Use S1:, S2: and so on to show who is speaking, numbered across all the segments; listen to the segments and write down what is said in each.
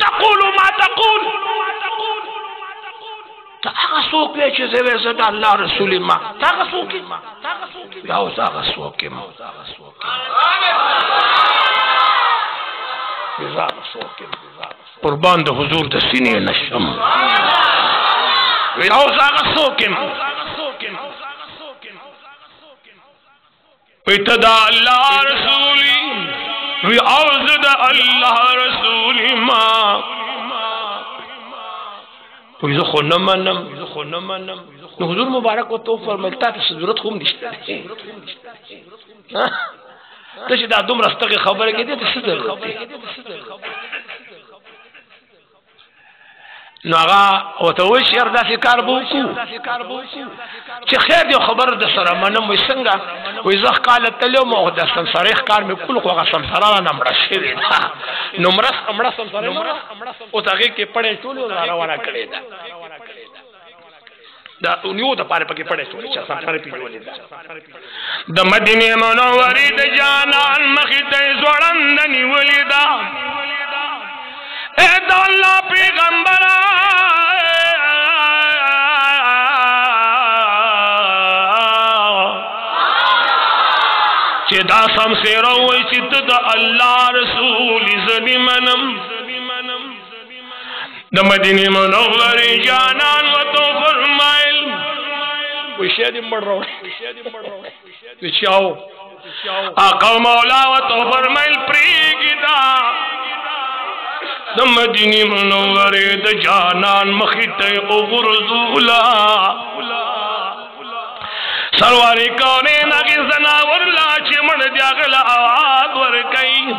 S1: تقول ما تقول تاغسوك ليش زي زاد الله رسول ما تاغسوك يا تاغسوك قربان ده حضور ده سینې نشم يا تاغسوك ابتدا اللہ رسولی وی اوزد اللہ رسولی ما وی زخو نمانم نو حضور مبارک و تو فرملتا تا ضرورت خوم نشتا تو چی دا دوم رستا کی خبر کی دی تا ضرورت نو آغا و توش یر دا سی کار بوکو چی خیر دیو خبر دا سر منم وی سنگا وی زخ قالت تلیو ما دا سمسریخ کار میں کل خوغا سمسرانا نمرس شوی دا نمرس امرس سمسریخ او تاگی که پڑے چولی دا روانا کردی دا اونیو دا پارے پاکی پڑے چولی چا سمسری پی جولی دا مدینی منوری دا جانان مخیط زورندنی ولی دا اے دا اللہ پیغمبرہ چه دا سمسیرو ویسی دا اللہ رسول زدی منم دا مدینی منوری جانان و تو فرمائل ویشیدی مر رو ویشیاو آقا مولا و تو فرمائل پریگی دا دا مدینی منوری دا جانان مخیط اغرزولا سرواری کونے ناگی زناور لاچی من دیاغل آواز ورکی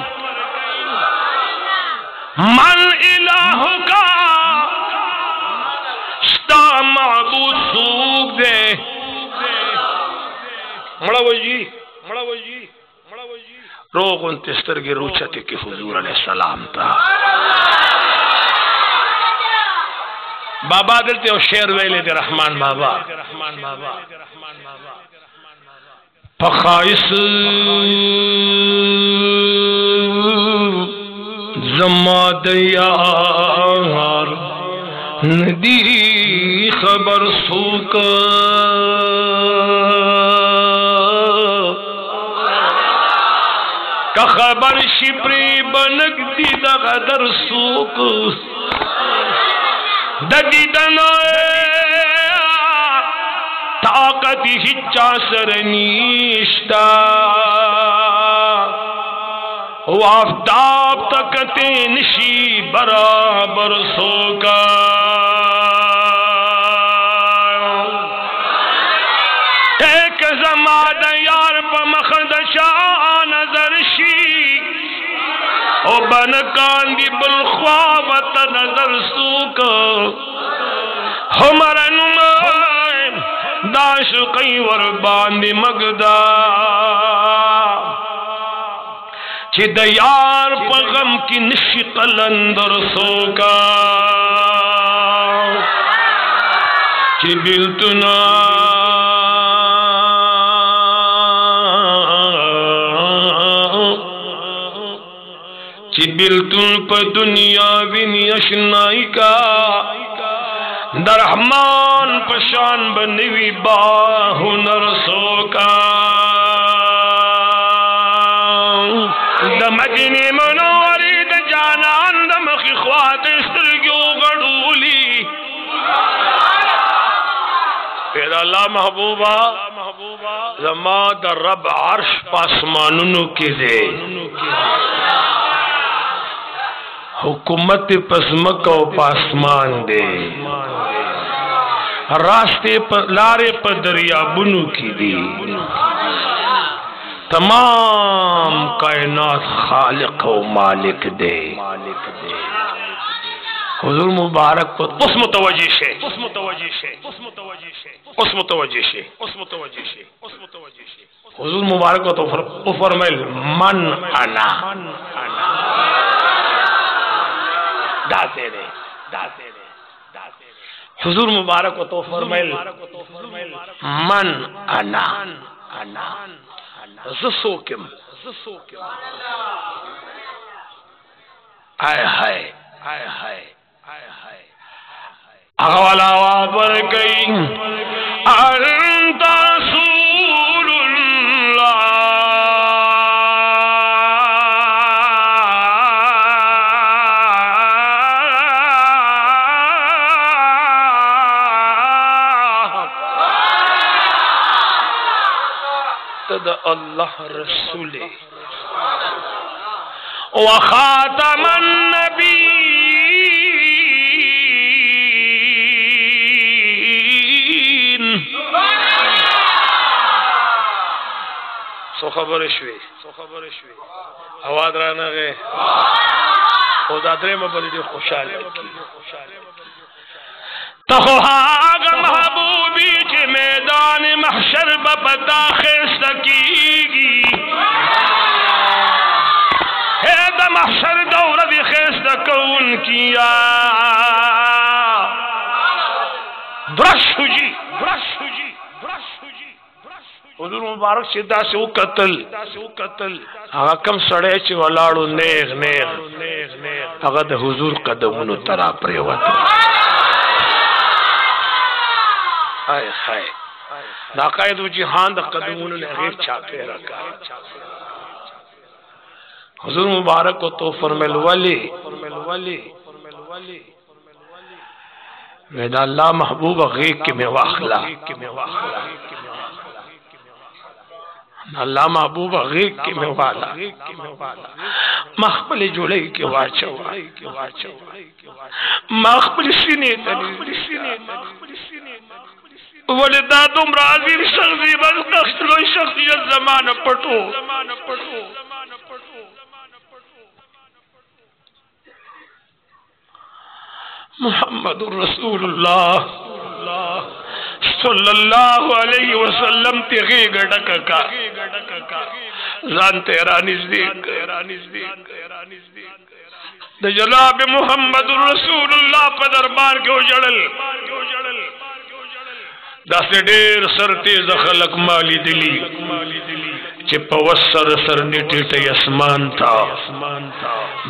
S1: من الہ کا ستا معبود سوک دے مڑا وجی روغ انتستر کی روچتی کی حضور علیہ السلام تا بابا دلتے ہو شیر ویلے دے رحمان بابا پخائس زما دیار ندی خبر سوکا کا خبر شپری بنک دی دا غدر سوک ددی دنوے طاقتی ہچا سرنیشتا آفتاب تکتے نشی برابر سوکا ایک کہ زماد یار پا مخد شاہ نظر شی او بنکان دی بالخوابت نظر سوکا ہمارا نمائن داش قیور باندی مگدا چی دیار پا غم کی نشی قلندر سوکا چی بیلتنا چی بیلتن پا دنیا وینی اشنائی کا در رحمان پشان بنوی باہو نرسو کا دا مدینی منوری دا جانان دا مخی خوات استرگیو غڑولی پھر اللہ محبوبہ زما دا رب عرش پاسمانونو کی دے حکومت پسمک و پاسمان دے راستے لارے پر دریابونو کی دی تمام کائنات خالق و مالک دے حضور مبارک کو اس متوجہ سے حضور مبارک کو تو فرمائل من انا داسے دے حضور مبارک کو تو فرمائل من انا زسوکم آئے ہائے اغوالا وابر گئی انت رسول اللہ تد اللہ رسول وخاتم النبی سو خبر شوی آواز رانا گئے خدا درے مبلی دی خوشحال تخواگ محبوبی کے میدان محشر بپتا خیست کیگی ہے دا محشر دور دی خیست کون کیا برش ہو جی حضور مبارک شدہ سے وہ قتل آگا کم سڑے چی ولاڑو نیغ آگا دا حضور قدمونو ترا پریوتا آئے خائے دا قائد و جہان دا قدمونو نے غیر چھاپے رکھا حضور مبارک کو تو فرمیل ولی ویدہ اللہ محبوب غیق کے میں واخلا اللہ محبوب غیق کے میں والا مخبل جوڑائی کے واچا مخبل سینے ولدہ تم راضی شخصی بس لوئی شخصیت زمان پٹو محمد رسول اللہ صلی اللہ علیہ وسلم تیغی گڑکا زان تیرا نزدیک دا جناب محمد رسول اللہ پا دربار کے اجڑل دا سے دیر سر تیز خلق مالی دلی چی پوسر سر نیٹی اسمان تھا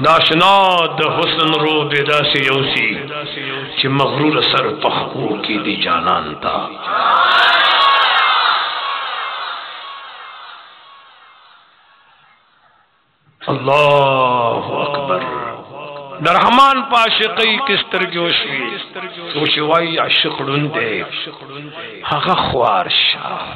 S1: ناشنا دا حسن رو بیدا سی یوسی چی مغرور سر پخو کی دی جانان تھا اللہ اکبر درحمان پاشقی کس ترگیوشوی سوچوائی عشق ڈندے حقا خوار شاہ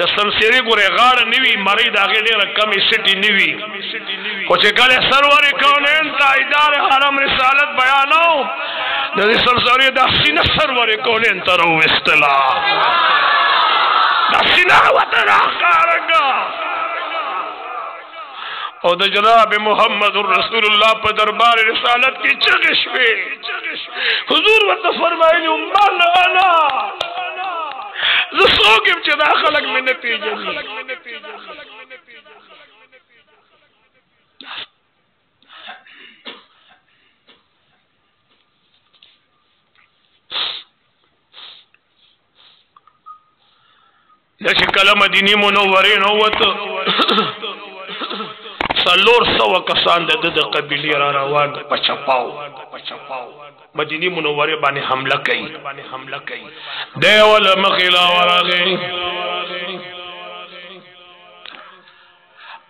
S1: د سمسری ګوره غاړه نیوی مری داغه ډیره کمی سټی نیوی خو چې کله سرور کونین تایدار حرم رسالت بیانو د دې سرسری د سینه سرور کونین تر وستلا د سینه وته راخارګه او د جناب محمد رسول الله په دربار رسالت کې چغشوي حضور ورته فرمایلی مولانا زسوګم چې دا خلک مې نه پیژني چې کله مدینه منوره نو وته سلور سو کسان د قبیله را روان پچپاو مدینه منوره باندې حمله کوي دیول مخلا ورغه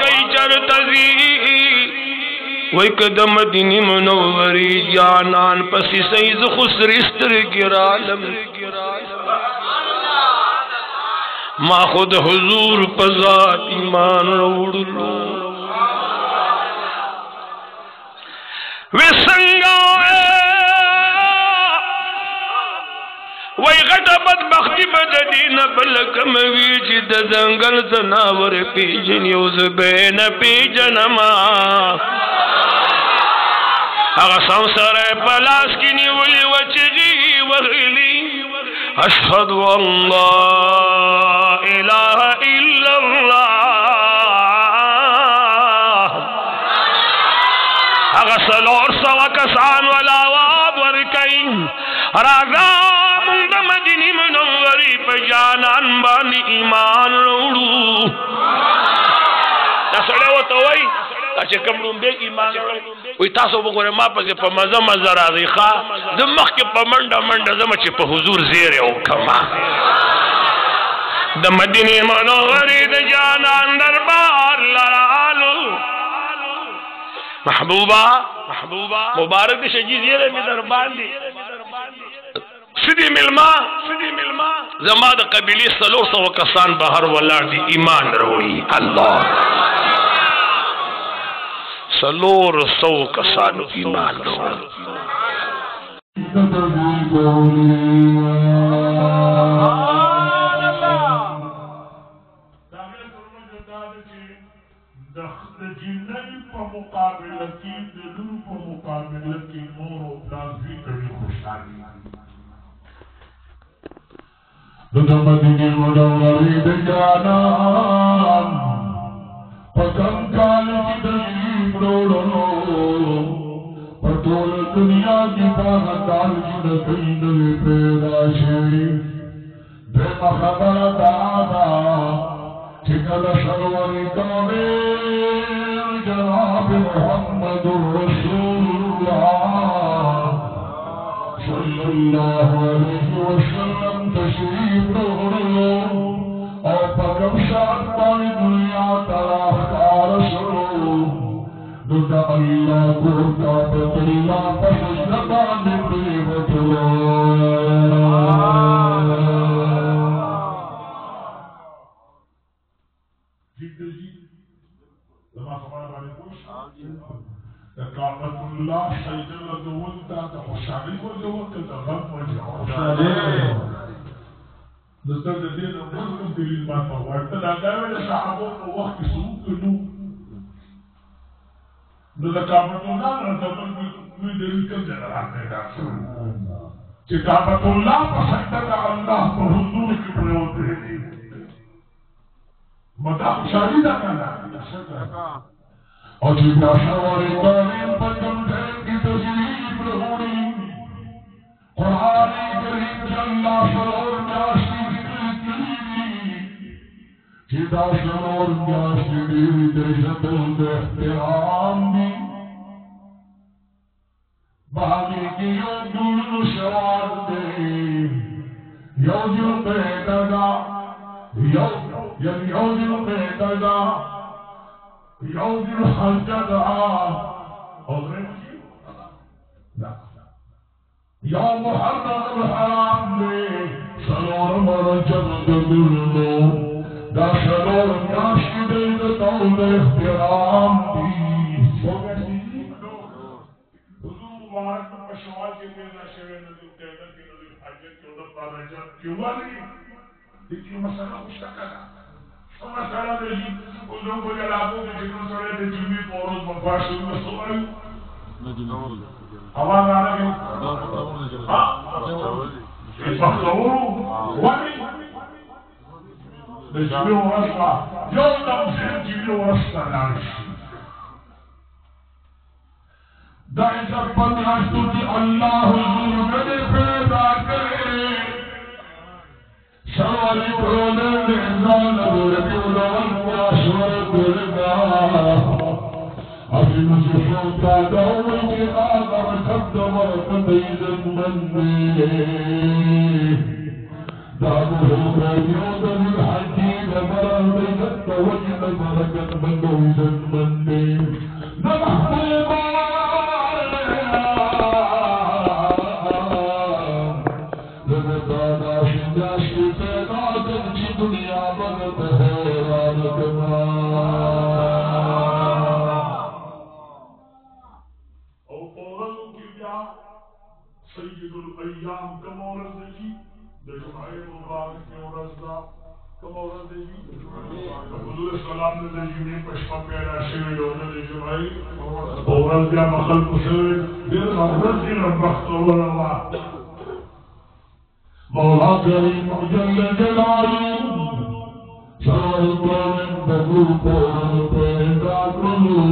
S1: کوي چرتزي وای کده مدینه منوره جانان پسې سيز خسرستر ګرالم ما خود حضور پزات ایمان روڑلو وسنگا وی غټ بدبختی بددین بلکم ویج د ځنګل زناور پیجن یوز بین پیجنما هغه سمسره پلاس کی نیولی وچغي وغلی اشهد ان لا اله الا الله هغه سلور سو کسان ولا واب ورکای راغا مونږ مدینه منورې په جانان باندې ایمان وروړو تاسو له وتوي چې کوم لومبه ایمان وي تاسو وګورئ ما په مزه مزه راځي ښا د مخ کې په منډه زم چې په حضور زیره او کما د مدینه منورې د جانان دربار لالو محبوبا مبارک شجی زیره می دربار دی سدی ملما زما د قبیله سلور سو کسان بهر ولار دی ایمان وروړي الله سلور سو کسانو ایمان وروړي
S2: مدینه منورې د جانان پسند کال کی تشریف روڑو پټول دنیا کی باغدار کی نسل پیدا شوی دغه خبره دادا چې کله سرور کوي جناب محمد رسول الله صلی الله علیه وسلم تشریف روڑو او پاکم شاد پانی دنیا تراخ کار شروع دوتا اللہ گورتا پتریلا پسش نبانی پریمتلو جیدر جی لما خبر آنے کوش اقامت اللہ سیدر دوونتا تا خوشحالی کو دوونتا تا غم مجھے دستر دین مزم دلیل بات ورته دا غوړ صحابو په وخت کې سوق نو د کابل الله رسول دوی دلیل کوم ځای راځي دا چې کابل الله په حضرت الله په حضور کې پروت دی مدا شادي دا کنه او چې تاسو ورته په کوم ځای کې تشریف وروړي قرآن کریم الله سره چدا سنور میاش دیوی دشتل احترام دی باقی کی یو دولو شوار دے یو جو بیٹا دا یو جو بیٹا دا یو جو خلجا دا اور یا محرم الحرام دے سنور مرجم دلو دا سنور میاشی دے دول احترام دی حضور مبارک پشوال کے پیدا شوے نظر قیدر کی نظر حجت کی عدد پا رجب کیوں والی لیکن مسئلہ خوش تکا تو مسئلہ دے جی حضور کو جلابوں کے جنہوں سرے دے جنوی پوروز مفاشر میں سوال آواز آ رہے ہیں فخورو ولی جبی ورسا یو تمسیر جبی ورسا نارش دا عزت پنیاشتو کی اللہ حضور کدے پیدا کرے شوالی پرونے احسان ربيع الاول واشور درگاہ ابھی مجھے سوتا دعوی کی آگر قدم قدیزن مننے دعوه قدیوز بالحجید برادت وجد برکت مندوزن مننے نمحبوبا لبتانا شداشی پیدا کرچی دنیا بغت حیران کمان سید الایام کم عورت دیجی دجمعی مبارک کی عورت دا کم عورت دیجی حضور السلام نے دیجی میں پشپا پیدا شوی ہونا دجمعی عورت دیا مخلق سوی دل عورت دی ربخت اللہ مولا کریم جل جلالی شرور قرن بگو قرن پیدا کرو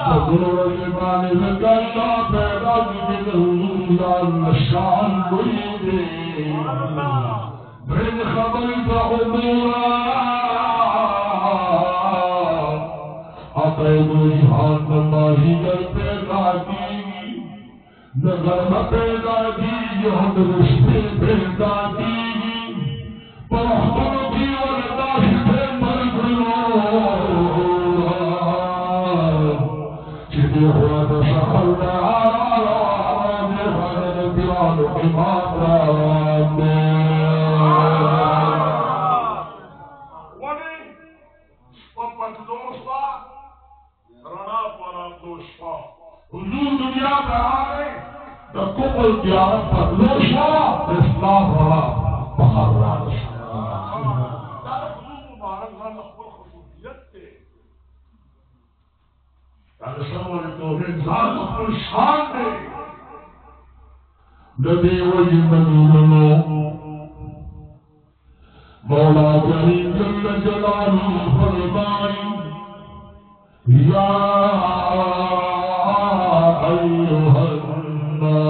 S2: بگو رجبانی لگلہ پیدا کرو شان مريدي بين خبرك أمورا أطيب جهان الله پیدا کی نظر پیدا کی جہد رشتے پیدا کی پرحمد کی ولداش پہ مرگلو چلی ہوا دشخل نعارا حضور دنیا کا آئے دا کفر قیامت پر لوشا اسلام رہا بہر رہا حضور مبارک رہا نخبر خصوصیت تے السلام علیکم انسان نخبر شان دے نبی وجہ مدینہ مولا کریم جل جلالہ فرمائی یا ایھا الناس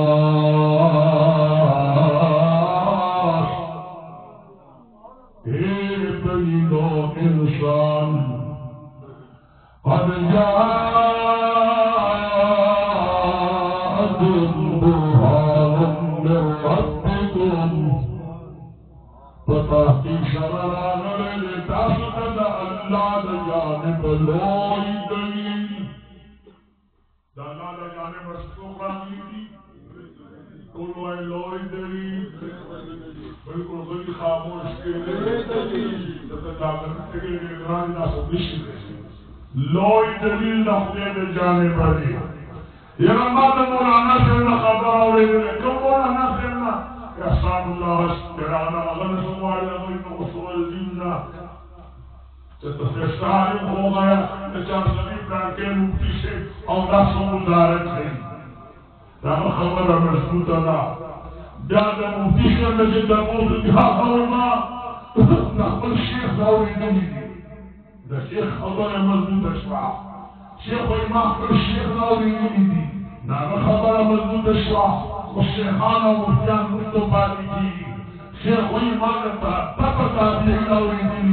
S2: اے بنو انسان قد بتحقیق شراران لے تاسد اللہ جانب لوئی دلیل دا اللہ جانب رسول رامی دی کلوئی لوئی دلیل بلکل غلی خاموش کے دلیل لوئی دلیل نخدید جانب دی یہ رمضان مولانا سے خبر آوری دلے کم مولانا سے احسانullah Haseen اغلى سوال غير وصول الجنة تتفستعلم هو غير نجام سبيب كان مفتي شيء أو نفسه دارت خير لما خبر مسجودنا بعد مفتي شيء نجد نقول بها خورنا نقبل الشيخ داوي نجد ده شيخ الله مسجود أشبع شيخ وإمام الشيخ داوي نجد نعم خبر مسجود أشبع والشيخان ومفتيان مفتو بالكي شيخ وإمام التابع تابعين أولي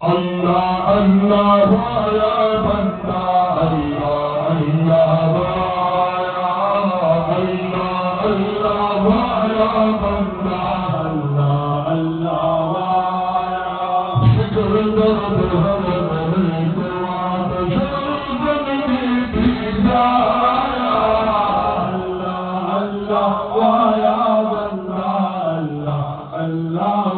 S2: Allah Allah ya banda Allah Allah Allah Allah ya banda Allah Allah shukr dard hum ko aat zindagi diya Allah Allah ya banda Allah Allah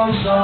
S3: Thank you.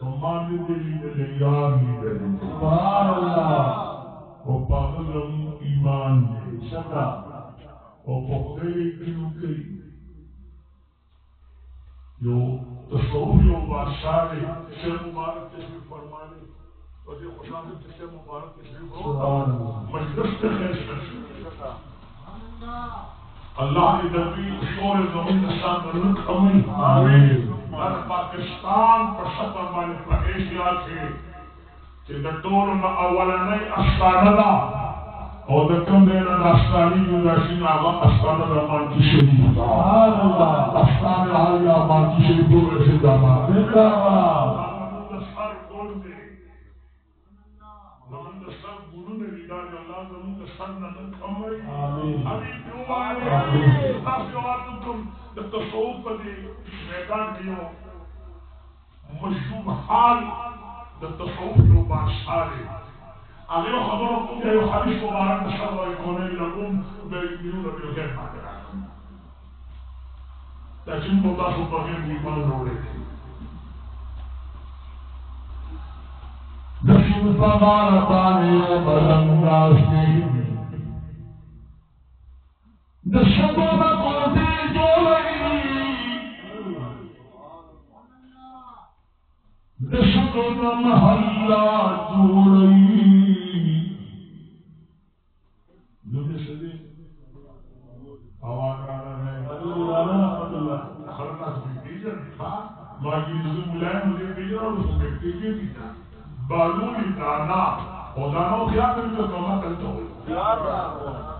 S2: Tomando de yaar ni dele. Subhanallah. O pahalam iman de. Shaka. O pokhre kinuke. Yo tasawwuf yo baashare Sheikh Mubarak tashreef farmane. Wazir Khushan Sheikh Mubarak tashreef Subhanallah. Majlis se khair. Allah ne nabi shore zamin Ihsan mulk amin. Amin. در پاکستان پر سفر مالی پر Asia تھے کہ دکتور اولانی احسان دا اور دکتور دینا داستانی جو راشین آغا احسان دا مانکی شریف احسان آیا مانکی شریف دو رسی داما دیتا نمون دسار کون دے نمون دسار گرو نے لیدار اللہ نمون دسار نمون کمائی ابھی کیوں آئے کافی آتو تم تصوف پر میدان دیو مشروب حال تصوف جو بادشاہ ہے اگر خبروں کو کہ حدیث مبارک صلی اللہ علیہ وسلم بیرون ربیع خیر پاکر لیکن مولا سو بغیر ایمان روڑے تھے دشن فغار بانی ملن ناستی دشن بقوتی جو دشکن محلہ جوڑی جو کسی دی آواز آنا ہے خلقات بھی دیجر ماجی نظر ملائم مجھے دیجر اور اس میں دیجر دیتا بالولی دانا اور دانوں کیا کرنے کا کما کرتا ہوئی